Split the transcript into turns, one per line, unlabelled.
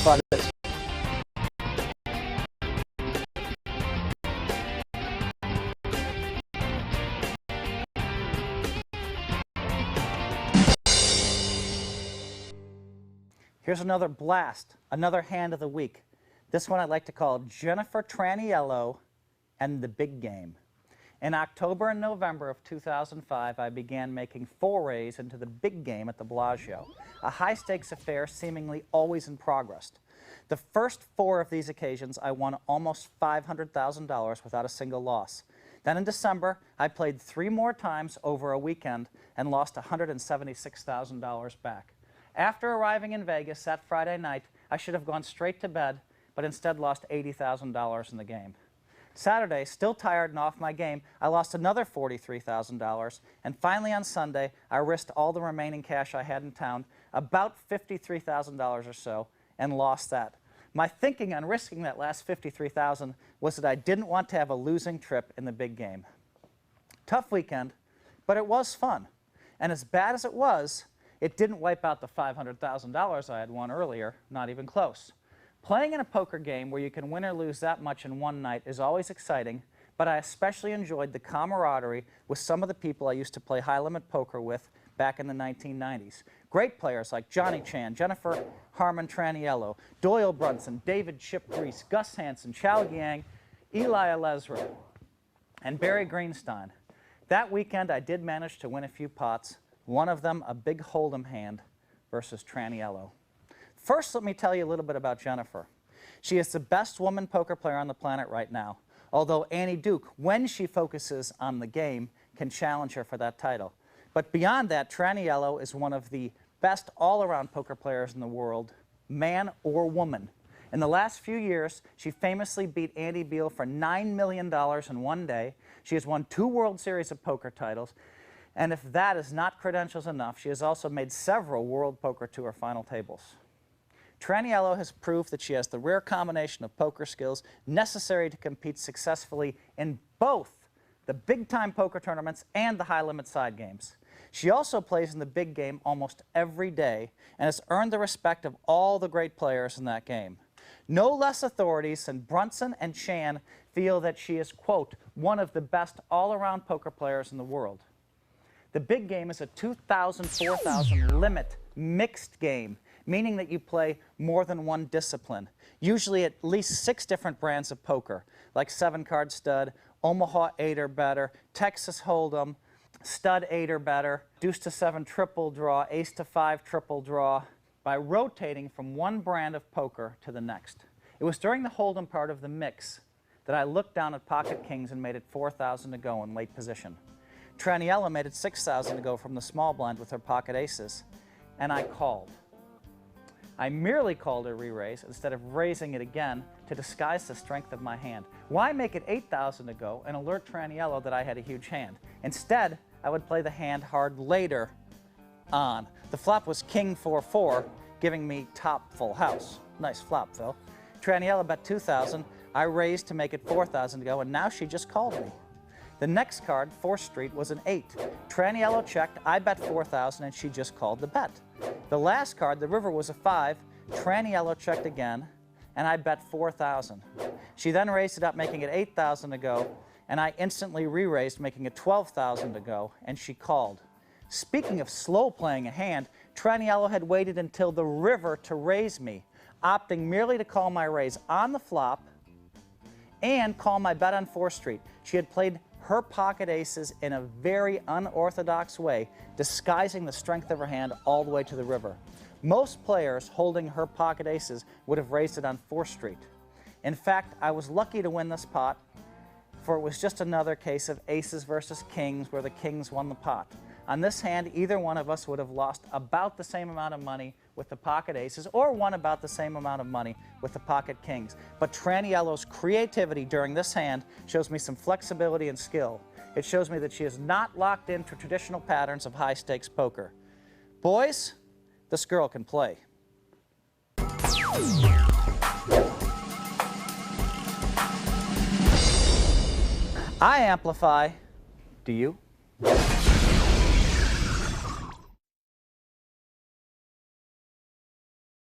fun. Here's another blast, another hand of the week. This one I'd like to call Jennifer Traniello and the Big Game. In October and November of 2005, I began making forays into the big game at the Bellagio, a high-stakes affair seemingly always in progress. The first 4 of these occasions, I won almost $500,000 without a single loss. Then in December, I played 3 more times over a weekend and lost $176,000 back. After arriving in Vegas that Friday night, I should have gone straight to bed, but instead lost $80,000 in the game. Saturday, still tired and off my game, I lost another $43,000, and finally on Sunday, I risked all the remaining cash I had in town, about $53,000 or so, and lost that. My thinking on risking that last $53,000 was that I didn't want to have a losing trip in the big game. Tough weekend, but it was fun. And as bad as it was, it didn't wipe out the $500,000 I had won earlier, not even close. Playing in a poker game where you can win or lose that much in one night is always exciting, but I especially enjoyed the camaraderie with some of the people I used to play high-limit poker with back in the 1990s. Great players like Johnny Chan, Jennifer Harmon Traniello, Doyle Brunson, David Chip Grease, Gus Hansen, Chow Yang, Eli Alezra, and Barry Greenstein. That weekend I did manage to win a few pots, one of them a big hold'em hand versus Traniello. First, let me tell you a little bit about Jennifer. She is the best woman poker player on the planet right now, although Annie Duke, when she focuses on the game, can challenge her for that title. But beyond that, Traniello is one of the best all-around poker players in the world, man or woman. In the last few years, she famously beat Andy Beal for $9 million in one day. She has won 2 World Series of Poker titles. And if that is not credentials enough, she has also made several World Poker Tour final tables. Traniello has proved that she has the rare combination of poker skills necessary to compete successfully in both the big-time poker tournaments and the high-limit side games. She also plays in the big game almost every day and has earned the respect of all the great players in that game. No less authorities than Brunson and Chan feel that she is, quote, one of the best all-around poker players in the world. The big game is a 2,000, 4,000 limit mixed game, meaning that you play more than one discipline, usually at least 6 different brands of poker, like 7-card stud, Omaha 8 or better, Texas Hold'em, stud 8 or better, deuce to 7 triple draw, ace to 5 triple draw, by rotating from one brand of poker to the next. It was during the Hold'em part of the mix that I looked down at pocket kings and made it 4,000 to go in late position. Traniello made it 6,000 to go from the small blind with her pocket aces, and I called. I merely called a re-raise instead of raising it again to disguise the strength of my hand. Why make it 8,000 to go and alert Traniello that I had a huge hand? Instead, I would play the hand hard later on. The flop was king 4-4, giving me top full house. Nice flop, Phil. Traniello bet 2,000. I raised to make it 4,000 to go, and now she just called me. The next card, 4th Street, was an 8. Traniello checked, I bet 4,000, and she just called the bet. The last card, the river, was a 5. Traniello checked again, and I bet 4,000. She then raised it up, making it 8,000 to go, and I instantly re-raised, making it 12,000 to go, and she called. Speaking of slow playing a hand, Traniello had waited until the river to raise me, opting merely to call my raise on the flop and call my bet on 4th Street. She had played her pocket aces in a very unorthodox way, disguising the strength of her hand all the way to the river. Most players holding her pocket aces would have raised it on 4th Street. In fact, I was lucky to win this pot, for it was just another case of aces versus kings where the kings won the pot. On this hand, either one of us would have lost about the same amount of money with the pocket aces or won about the same amount of money with the pocket kings. But Traniello's creativity during this hand shows me some flexibility and skill. It shows me that she is not locked into traditional patterns of high-stakes poker. Boys, this girl can play. I amplify. Do you?